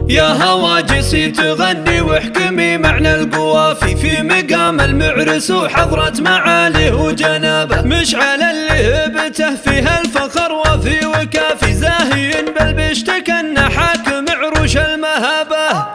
يا هواجسي تغني واحكمي معنى القوافي في مقام المعرس وحضرة معاليه وجنابه، مشعل اللي هبته فيها الفخر وفي وكافي، زاهي بالبشت كأنه حاكم عروش المهابه.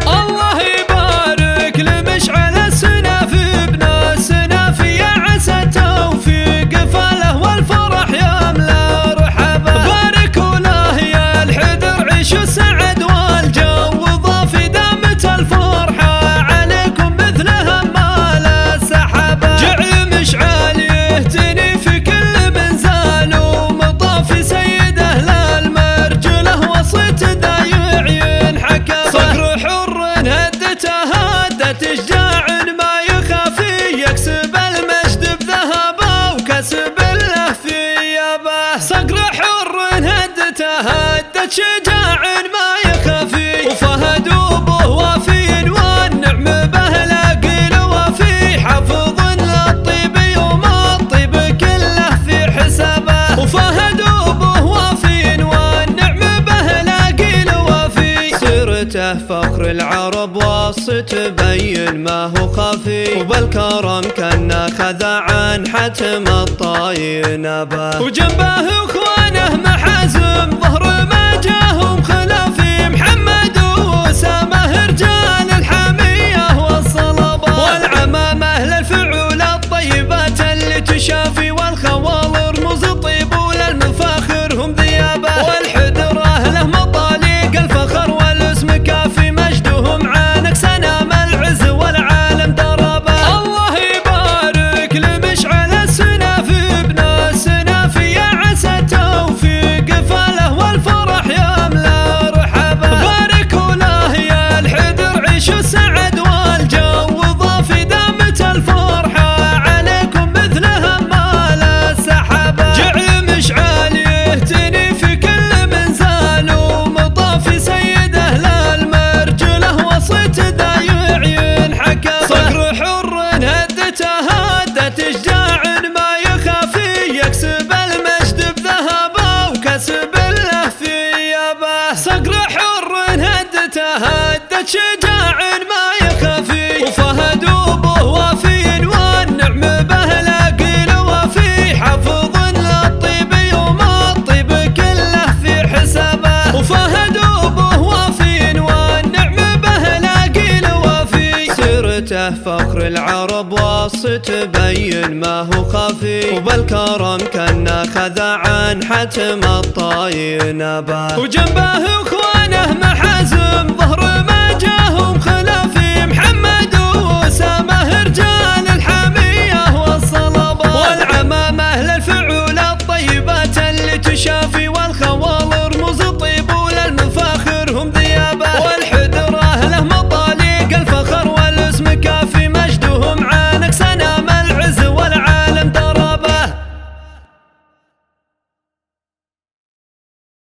الله يبارك لمشعل السنافي ابن السنافي، يا عسى التوفيق فاله والفرح يملا رحبه. باركوا له يا الحدر عيشوا السعد والجو ضافي، دامت الفرحة عليكم مثلها مال السحابة. جعل مشعل يهتني في كل منزال ومطافي، سيد أهل المرجله وصيت دايع ينحكى. صقر حر هدته هدت اشجاع ما يخافي، يكسب المجد بذهبه وكسب له ثيابه. صقر حر هدته هدت شجاع ما يخافي، وفهد وبه وافي والنعم به لاقي وفي، حافظ للطيب يوم الطيب كله في حسابه. وفهد وبه وافي والنعم به لاقي وفي، سيرته فخر العرب وصي تبين ما هو خفي، وبالكرم كان خذ عن حتم الطاي نبه. وجنبه اخوانه محازم ظهر ما جاهم خلافي، محمد واسامه رجال الحميه والصلبه، والعمامه للفعول الطيبات اللي تشافي، والخوال رموز الطيب وللمفاخر هم ذيابه. والحدر اهله مطاليق الفخر والاسم كافي، مجدهم عانك سنام العز والعالم دربه. الله يبارك لمشعل السنافي ابن السنافي، يا عسى التوفيق فاله والفرح يملا رحبه. باركوا له يا الحدر عيشوا السعد والجو ضافي، دامت الفرحة عليكم مثلها مال السحابة. جعل مشعل يهتني في كل منزال ومطافي، سيد أهل المرجله وصيت دايع ينحكى. صقر حر هدته هدت اشجاع ما يخافي، يكسب المجد بذهبه وكسب له ثيابه. صقر حر هدته هدت شجاع ما يخافي، وفهد وبه وافي والنعم به لاقي وفي، حافظ للطيب يوم الطيب كله في حسابه. وفهد وبه وافي والنعم به لاقي وفي، سيرته فخر العرب وصي تبين ما هو خفي، وبالكرم كان خذ عن حتم الطاي نبه. وجنبه اخوانه محازم ظهر ما جاهم خلافي، محمد واسامه